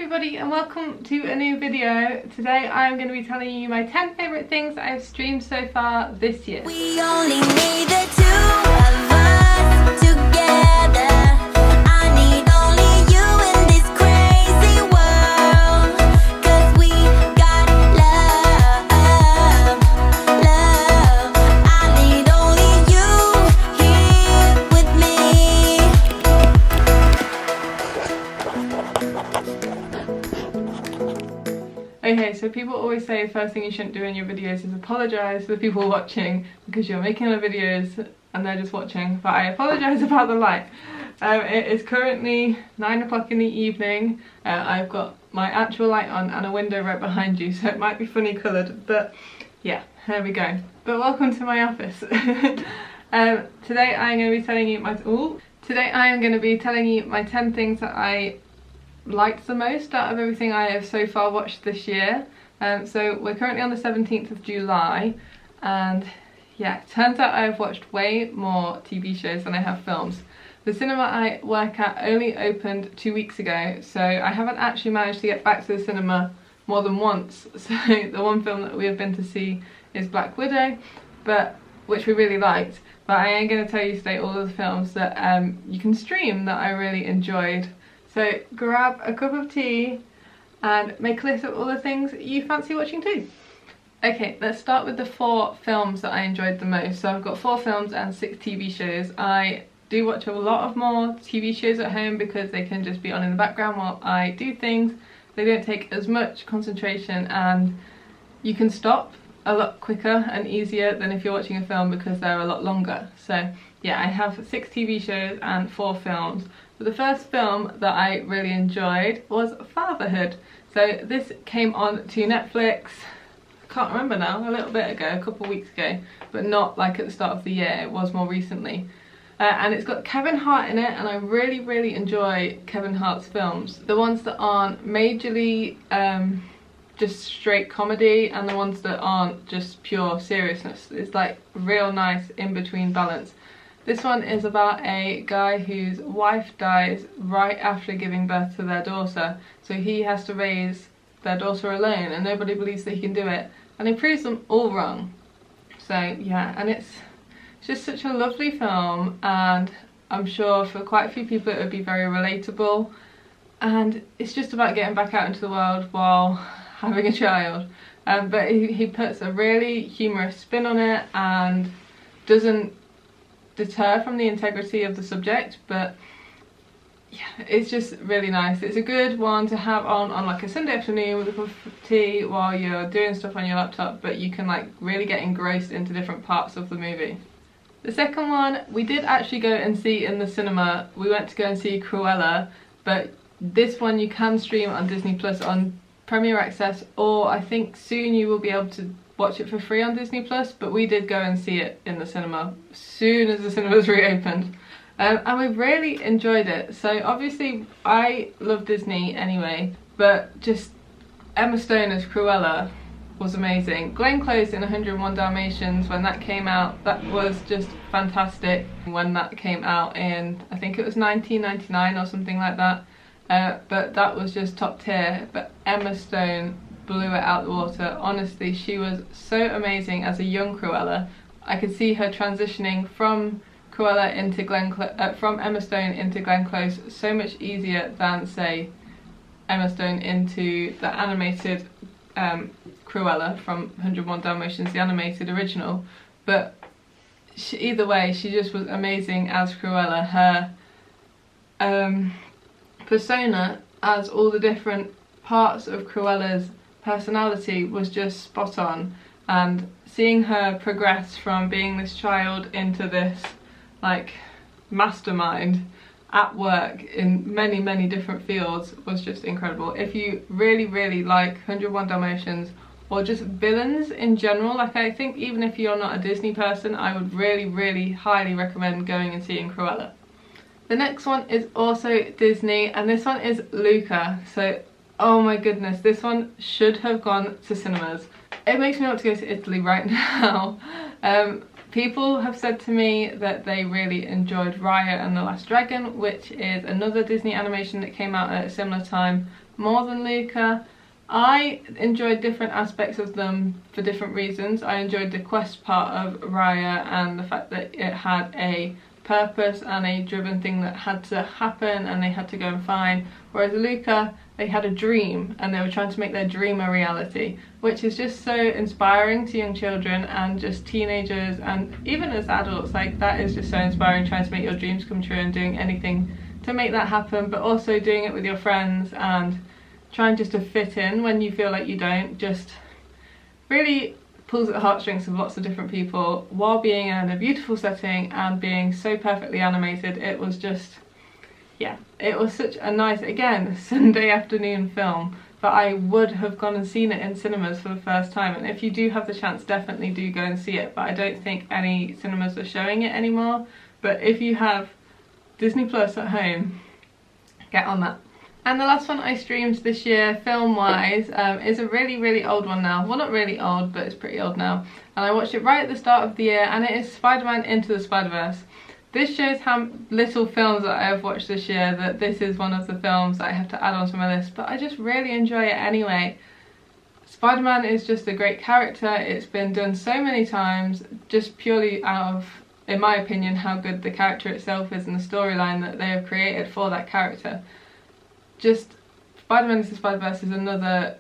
everybody and welcome to a new video. Today I'm going to be telling you my 10 favourite things that I've streamed so far this year. We only need the two of us together. I need only you in this crazy world. 'Cause we got love, love. I need only you here with me. Okay, so people always say the first thing you shouldn't do in your videos is apologise to the people watching because you're making the videos and they're just watching, but I apologise about the light. It is currently 9 o'clock in the evening. I've got my actual light on and a window right behind you, so it might be funny coloured, but yeah, there we go. But welcome to my office. Today I'm going to be telling you my 10 things that I liked the most out of everything I have so far watched this year. So we're currently on the 17th of July and yeah, it turns out I've watched way more TV shows than I have films. The cinema I work at only opened 2 weeks ago, so I haven't actually managed to get back to the cinema more than once. So the one film that we have been to see is Black Widow, which we really liked, but I am going to tell you today all of the films that you can stream that I really enjoyed. So grab a cup of tea and make a list of all the things you fancy watching too. Okay, let's start with the 4 films that I enjoyed the most. So I've got 4 films and 6 TV shows. I do watch a lot of more TV shows at home because they can just be on in the background while I do things. They don't take as much concentration and you can stop a lot quicker and easier than if you're watching a film because they're a lot longer. So yeah, I have 6 TV shows and 4 films. But the first film that I really enjoyed was Fatherhood. So this came on to Netflix, I can't remember now, a little bit ago, a couple of weeks ago, but not like at the start of the year, it was more recently. And it's got Kevin Hart in it, and I really enjoy Kevin Hart's films. The ones that aren't majorly just straight comedy and the ones that aren't just pure seriousness. It's like real nice in-between balance. This one is about a guy whose wife dies right after giving birth to their daughter, so he has to raise their daughter alone and nobody believes that he can do it, and he proves them all wrong. So yeah, and it's just such a lovely film, and I'm sure for quite a few people it would be very relatable, and it's just about getting back out into the world while having a child. But he puts a really humorous spin on it and doesn't deter from the integrity of the subject, but yeah, it's just really nice. It's a good one to have on like a Sunday afternoon with a cup of tea while you're doing stuff on your laptop, but you can like really get engrossed into different parts of the movie. The second one we did actually go and see in the cinema. We went to go and see Cruella, but this one you can stream on Disney Plus on Premier Access, or I think soon you will be able to watch it for free on Disney Plus, but we did go and see it in the cinema as soon as the cinemas reopened, and we really enjoyed it. So obviously I love Disney anyway, but just Emma Stone as Cruella was amazing. Glenn Close in 101 Dalmatians, when that came out, that was just fantastic. When that came out in, I think it was 1999 or something like that, but that was just top tier. But Emma Stone blew it out the water. Honestly, she was so amazing as a young Cruella. I could see her transitioning from Cruella into from Emma Stone into Glenn Close so much easier than say Emma Stone into the animated Cruella from 101 Dalmatians, the animated original. But either way, she just was amazing as Cruella. Her persona as all the different parts of Cruella's personality was just spot on, and seeing her progress from being this child into this like mastermind at work in many different fields was just incredible. If you really like 101 Dalmatians or just villains in general, like I think even if you're not a Disney person, I would really highly recommend going and seeing Cruella. The next one is also Disney, and this one is Luca. So oh my goodness, this one should have gone to cinemas. It makes me want to go to Italy right now. People have said to me that they really enjoyed Raya and the Last Dragon, which is another Disney animation that came out at a similar time, more than Luca. I enjoyed different aspects of them for different reasons. I enjoyed the quest part of Raya and the fact that it had a purpose and a driven thing that had to happen and they had to go and find, whereas Luca, they had a dream and they were trying to make their dream a reality, which is just so inspiring to young children and just teenagers, and even as adults, like that is just so inspiring, trying to make your dreams come true and doing anything to make that happen, but also doing it with your friends and trying just to fit in when you feel like you don't. Just really pulls at the heartstrings of lots of different people while being in a beautiful setting and being so perfectly animated. It was just, yeah, it was such a nice, again, Sunday afternoon film, but I would have gone and seen it in cinemas for the first time, and if you do have the chance, definitely do go and see it, but I don't think any cinemas are showing it anymore. But if you have Disney Plus at home, get on that. And the last one I streamed this year, film-wise, is a really old one now. Well, not really old, but it's pretty old now. And I watched it right at the start of the year, and it is Spider-Man Into the Spider-Verse. This shows how little films that I have watched this year, that this is one of the films that I have to add onto my list, but I just really enjoy it anyway. Spider-Man is just a great character. It's been done so many times, just purely out of, in my opinion, how good the character itself is and the storyline that they have created for that character. Just Spider-Man Into the Spider-Verse is another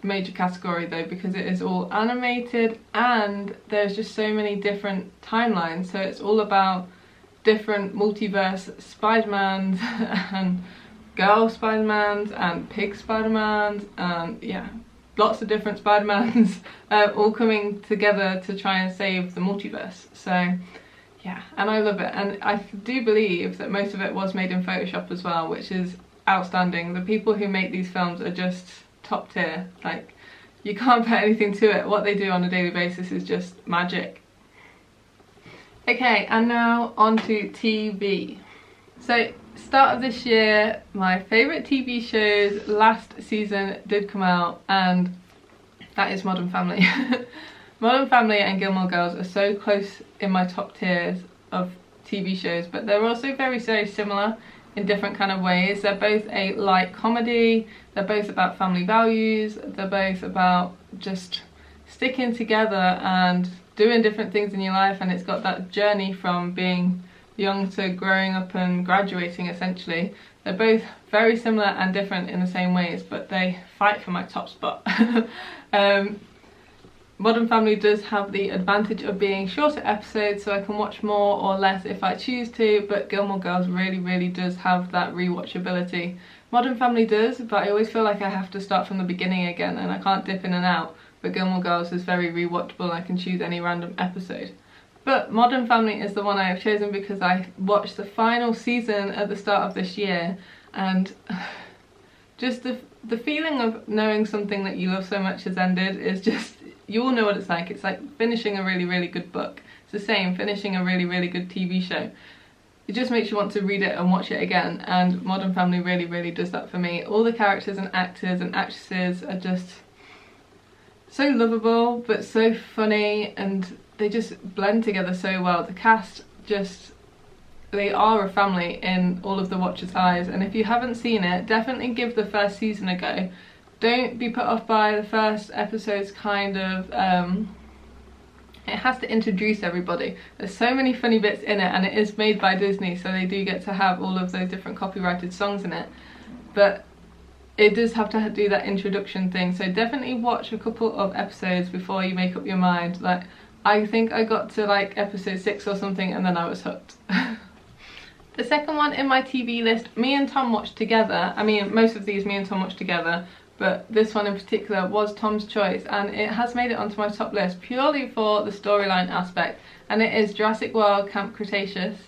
major category though, because it is all animated and there's just so many different timelines, so it's all about different multiverse Spider-Mans and girl Spider-Mans and pig Spider-Mans and yeah, lots of different Spider-Mans all coming together to try and save the multiverse. So yeah, and I love it, and I do believe that most of it was made in Photoshop as well, which is outstanding. The people who make these films are just top tier. Like, you can't put anything to it. What they do on a daily basis is just magic. Okay, and now on to TV. So, start of this year, my favourite TV shows last season did come out, and that is Modern Family. Modern Family and Gilmore Girls are so close in my top tiers of TV shows, but they're also very similar in different kind of ways. They're both a light comedy, they're both about family values, they're both about just sticking together and doing different things in your life, and it's got that journey from being young to growing up and graduating essentially. They're both very similar and different in the same ways, but they fight for my top spot. Modern Family does have the advantage of being shorter episodes, so I can watch more or less if I choose to, but Gilmore Girls really does have that rewatchability. Modern Family does, but I always feel like I have to start from the beginning again and I can't dip in and out, but Gilmore Girls is very rewatchable. I can choose any random episode. But Modern Family is the one I have chosen because I watched the final season at the start of this year, and just the feeling of knowing something that you love so much has ended is just, you all know what it's like. It's like finishing a really good book. It's the same, finishing a really good TV show. It just makes you want to read it and watch it again, and Modern Family really does that for me. All the characters and actors and actresses are just so lovable but so funny, and they just blend together so well. The cast just, they are a family in all of the watchers' eyes, and if you haven't seen it, definitely give the first season a go. Don't be put off by the first episode's kind of, it has to introduce everybody. There's so many funny bits in it, and it is made by Disney, so they do get to have all of those different copyrighted songs in it. But it does have to do that introduction thing, so definitely watch a couple of episodes before you make up your mind. Like, I think I got to like episode 6 or something and then I was hooked. The second one in my TV list, me and Tom watched together. I mean, most of these me and Tom watched together, but this one in particular was Tom's choice, and it has made it onto my top list purely for the storyline aspect, and it is Jurassic World Camp Cretaceous.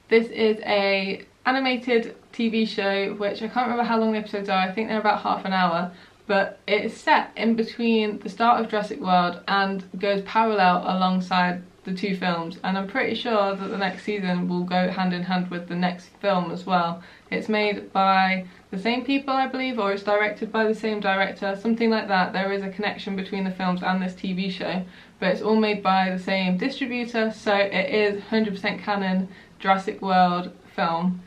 This is a animated TV show, which I can't remember how long the episodes are. I think they're about half an hour, but it is set in between the start of Jurassic World and goes parallel alongside the two films, and I'm pretty sure that the next season will go hand in hand with the next film as well. It's made by the same people, I believe, or it's directed by the same director, something like that. There is a connection between the films and this TV show, but it's all made by the same distributor, so it is 100% canon Jurassic World film.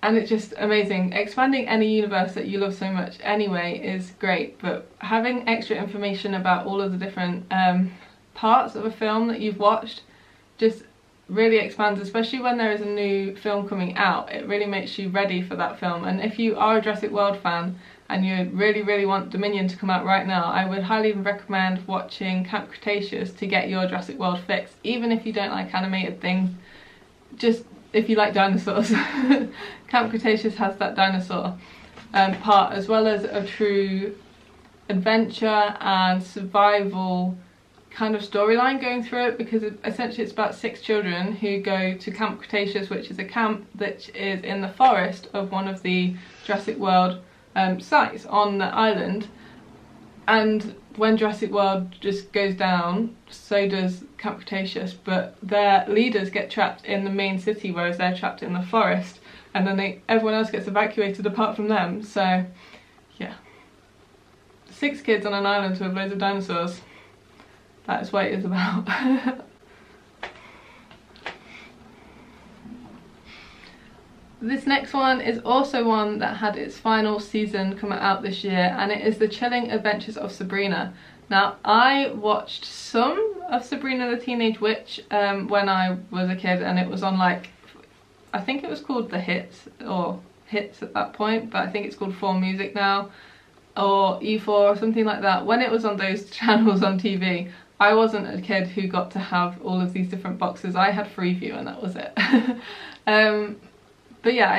And it's just amazing. Expanding any universe that you love so much anyway is great, but having extra information about all of the different parts of a film that you've watched just really expands, especially when there is a new film coming out. It really makes you ready for that film. And if you are a Jurassic World fan and you really want Dominion to come out right now, I would highly recommend watching Camp Cretaceous to get your Jurassic World fix. Even if you don't like animated things, just if you like dinosaurs. Camp Cretaceous has that dinosaur part, as well as a true adventure and survival kind of storyline going through it, because essentially it's about 6 children who go to Camp Cretaceous, which is a camp that is in the forest of one of the Jurassic World sites on the island. And when Jurassic World just goes down, so does Camp Cretaceous, but their leaders get trapped in the main city, whereas they're trapped in the forest, and then everyone else gets evacuated apart from them. So yeah, 6 kids on an island with loads of dinosaurs. That is what it is about. This next one is also one that had its final season come out this year, and it is The Chilling Adventures of Sabrina. Now, I watched some of Sabrina the Teenage Witch when I was a kid, and it was on, like, I think it was called The Hits, or Hits at that point, but I think it's called 4 Music now, or E4 or something like that. When it was on those channels on TV, I wasn't a kid who got to have all of these different boxes. I had Freeview and that was it. But yeah,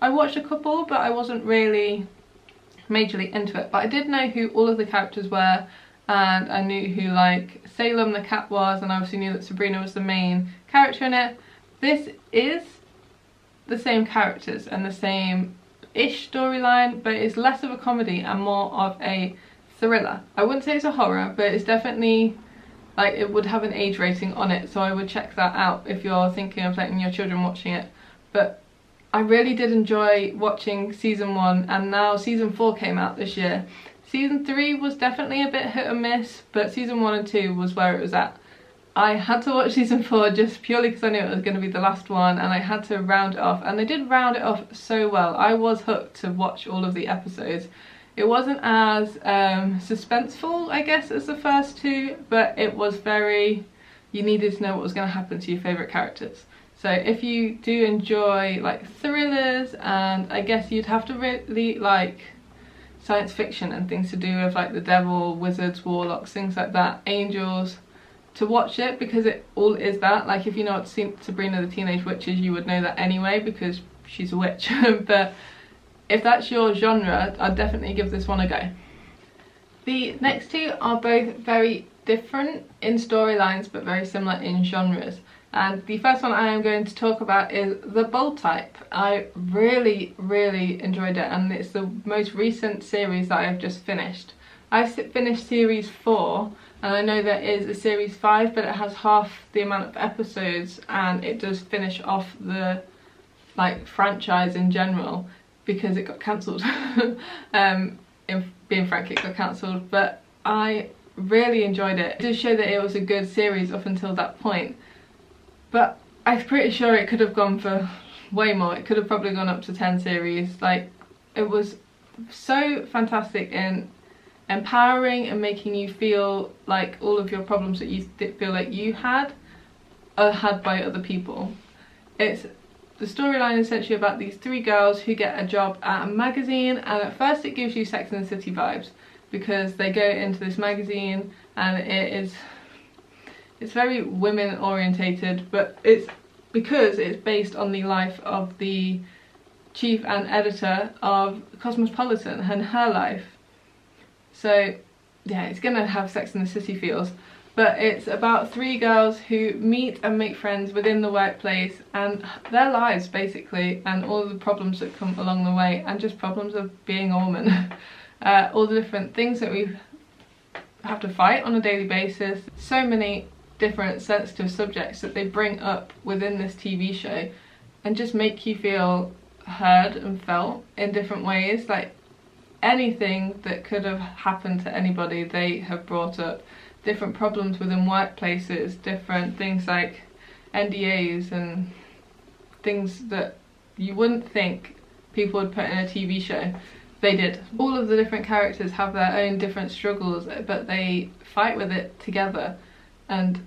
I watched a couple, but I wasn't really majorly into it. But I did know who all of the characters were, and I knew who, like, Salem the cat was, and I obviously knew that Sabrina was the main character in it. This is the same characters and the same-ish storyline, but it's less of a comedy and more of a thriller. I wouldn't say it's a horror, but it's definitely, like, it would have an age rating on it, so I would check that out if you're thinking of letting your children watching it. But I really did enjoy watching season 1, and now season 4 came out this year. Season 3 was definitely a bit hit or miss, but season 1 and 2 was where it was at. I had to watch season 4 just purely because I knew it was going to be the last one, and I had to round it off, and they did round it off so well. I was hooked to watch all of the episodes. It wasn't as suspenseful, I guess, as the first 2, but it was very, you needed to know what was going to happen to your favourite characters. So if you do enjoy, like, thrillers, and I guess you'd have to really like science fiction and things to do with, like, the devil, wizards, warlocks, things like that, angels, to watch it, because it all is that. Like, if you know what Sabrina the Teenage Witch is, you would know that anyway because she's a witch. But if that's your genre, I'd definitely give this one a go. The next 2 are both very different in storylines but very similar in genres. And the first one I am going to talk about is The Bold Type. I really enjoyed it, and it's the most recent series that I have just finished. I finished series 4, and I know there is a series 5, but it has half the amount of episodes, and it does finish off the, like, franchise in general because it got cancelled. In being frank, it got cancelled, but I really enjoyed it. It does show that it was a good series up until that point. But I'm pretty sure it could have gone for way more. It could have probably gone up to 10 series. Like, it was so fantastic in empowering and making you feel like all of your problems that you feel like you had are had by other people. It's the storyline essentially about these 3 girls who get a job at a magazine, and at first it gives you Sex and the City vibes because they go into this magazine and it's very women orientated, but it's because it's based on the life of the chief and editor of Cosmopolitan and her life. So yeah, it's gonna have Sex and the City feels, but it's about 3 girls who meet and make friends within the workplace and their lives basically, and all the problems that come along the way, and just problems of being a woman. All the different things that we have to fight on a daily basis. So many different sensitive subjects that they bring up within this TV show and just make you feel heard and felt in different ways. Like anything that could have happened to anybody, they have brought up. Different problems within workplaces, different things like NDAs and things that you wouldn't think people would put in a TV show. They did. All of the different characters have their own different struggles, but they fight with it together and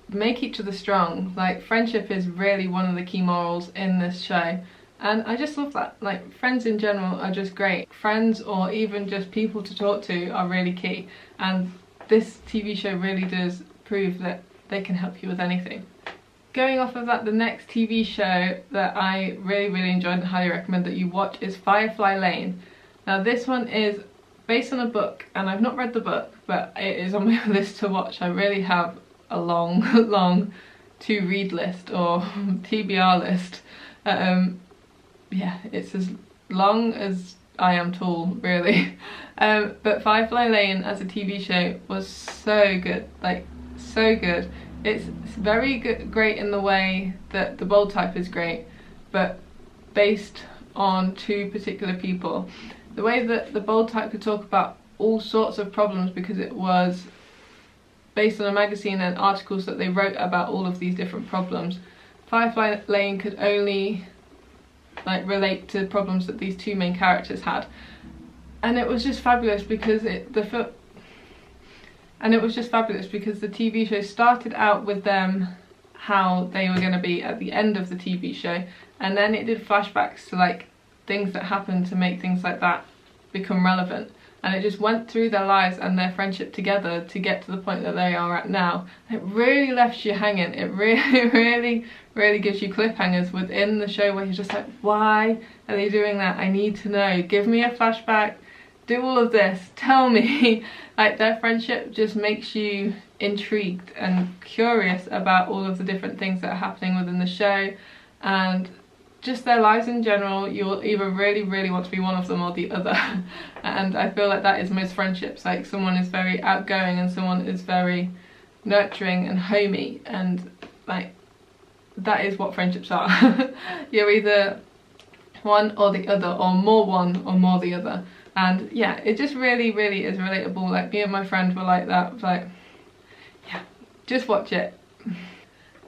make each other strong. Like friendship is really one of the key morals in this show, and I just love that. Like friends in general are just great. Friends or even just people to talk to are really key, and this TV show really does prove that they can help you with anything. Going off of that, the next TV show that I really enjoyed and highly recommend that you watch is Firefly Lane. Now this one is based on a book, and I've not read the book, but it is on my list to watch. I really have a long to read list or TBR list. Yeah, it's as long as I am tall, really. But Firefly Lane as a TV show was so good, like so good. It's very good, great in the way that the Bold Type is great, but based on two particular people. The way that the Bold Type could talk about all sorts of problems, because it was based on a magazine and articles that they wrote about all of these different problems. Firefly Lane could only relate to problems that these two main characters had, and it was just fabulous because the TV show started out with them how they were going to be at the end of the TV show, and then it did flashbacks to like things that happened to make things like that become relevant, and it just went through their lives and their friendship together to get to the point that they are at now. It really left you hanging. It really gives you cliffhangers within the show where you're just like, why are they doing that? I need to know. Give me a flashback. Do all of this. Tell me. Like their friendship just makes you intrigued and curious about all of the different things that are happening within the show, and just their lives in general. You'll either really want to be one of them or the other. And I feel like that is most friendships. Like someone is very outgoing and someone is very nurturing and homey, and like that is what friendships are. You're either one or the other, or more one or more the other. And yeah, it just really is relatable. Like me and my friend were like that. Like, yeah, just watch it.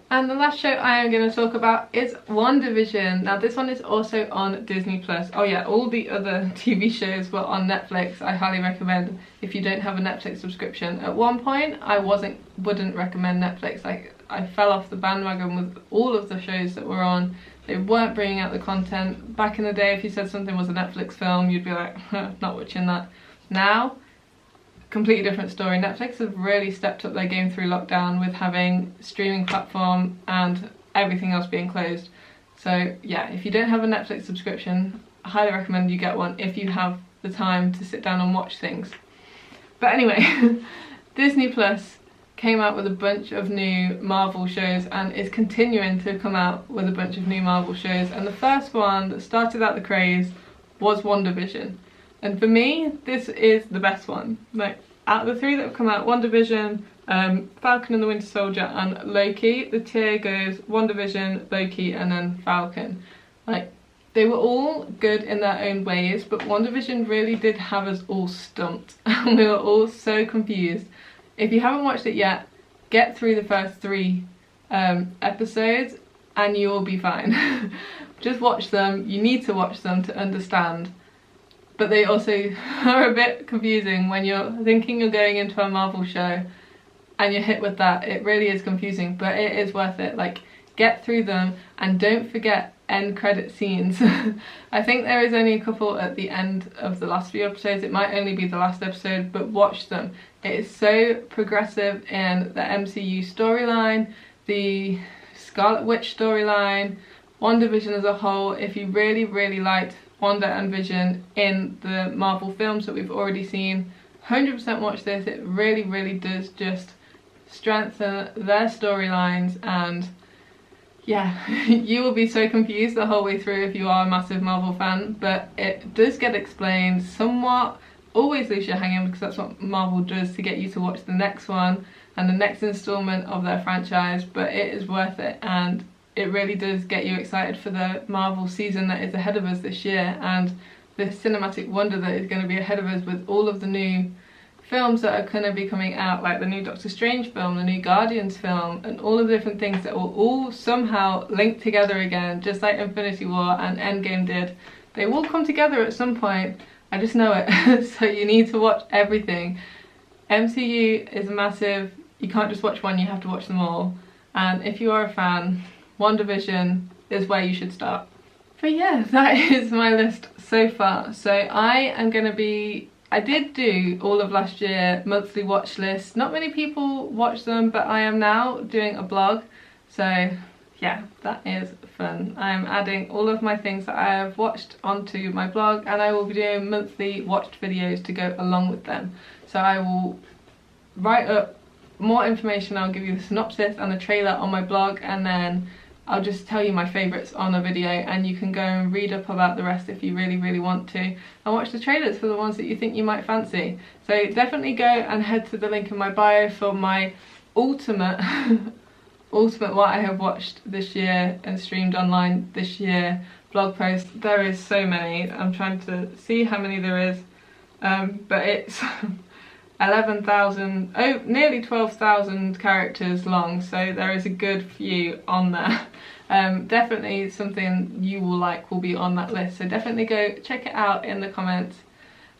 And the last show I am going to talk about is WandaVision. Now this one is also on Disney+. Oh yeah, all the other TV shows were on Netflix. I highly recommend if you don't have a Netflix subscription. At one point I wouldn't recommend Netflix. Like I fell off the bandwagon with all of the shows that were on. They weren't bringing out the content. Back in the day, if you said something was a Netflix film, you'd be like, not watching that. Now, completely different story. Netflix have really stepped up their game through lockdown with having streaming platform and everything else being closed. So yeah, if you don't have a Netflix subscription, I highly recommend you get one if you have the time to sit down and watch things. But anyway, Disney Plus came out with a bunch of new Marvel shows and is continuing to come out with a bunch of new Marvel shows, and the first one that started out the craze was WandaVision. And for me, this is the best one. Like out of the three that have come out, WandaVision, Falcon and the Winter Soldier and Loki, the tier goes WandaVision, Loki and then Falcon. Like they were all good in their own ways, but WandaVision really did have us all stumped and we were all so confused. If you haven't watched it yet, get through the first three episodes and you will be fine. Just watch them. You need to watch them to understand. But they also are a bit confusing when you're thinking you're going into a Marvel show and you're hit with that. It really is confusing, but it is worth it. Like, get through them and don't forget end credit scenes. I think there is only a couple at the end of the last few episodes. It might only be the last episode, but watch them. It is so progressive in the MCU storyline, the Scarlet Witch storyline, WandaVision as a whole. If you really liked Wanda and Vision in the Marvel films that we've already seen, 100% watch this. It really does just strengthen their storylines, and yeah, you will be so confused the whole way through if you are a massive Marvel fan, but it does get explained somewhat. Always leaves you hanging because that's what Marvel does to get you to watch the next one. and the next installment of their franchise, but it is worth it, and it really does get you excited for the Marvel season that is ahead of us this year, and this cinematic wonder that is going to be ahead of us with all of the new films that are going to be coming out, like the new Doctor Strange film, the new Guardians film, and all of the different things that will all somehow link together again, just like Infinity War and Endgame did. They will come together at some point, I just know it. So you need to watch everything. MCU is massive, you can't just watch one, you have to watch them all. And if you are a fan, WandaVision is where you should start. But yeah, that is my list so far. So I did do all of last year monthly watch lists. Not many people watch them, but I am now doing a blog. So yeah, that is fun. I am adding all of my things that I have watched onto my blog, and I will be doing monthly watched videos to go along with them. So I will write up more information, I'll give you the synopsis and the trailer on my blog, and then I'll just tell you my favourites on a video, and you can go and read up about the rest if you really want to, and watch the trailers for the ones that you think you might fancy. So definitely go and head to the link in my bio for my ultimate what I have watched this year and streamed online this year blog post. There is so many, I'm trying to see how many there is, but it's 11,000, oh, nearly 12,000 characters long, so there is a good few on there. Definitely something you will be on that list, so definitely go check it out in the comments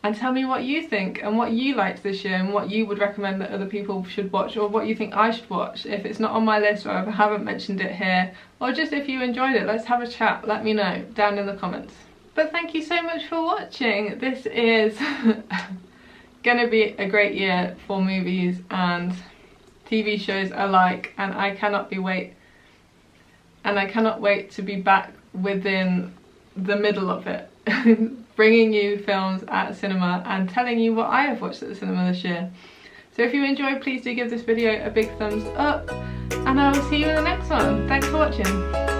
and tell me what you think and what you liked this year and what you would recommend that other people should watch, or what you think I should watch if it's not on my list or if I haven't mentioned it here, or just if you enjoyed it. Let's have a chat, let me know down in the comments. But thank you so much for watching. This is gonna be a great year for movies and TV shows alike, and I cannot wait to be back within the middle of it, bringing you films at cinema and telling you what I have watched at the cinema this year. So if you enjoyed, please do give this video a big thumbs up, and I will see you in the next one. Thanks for watching.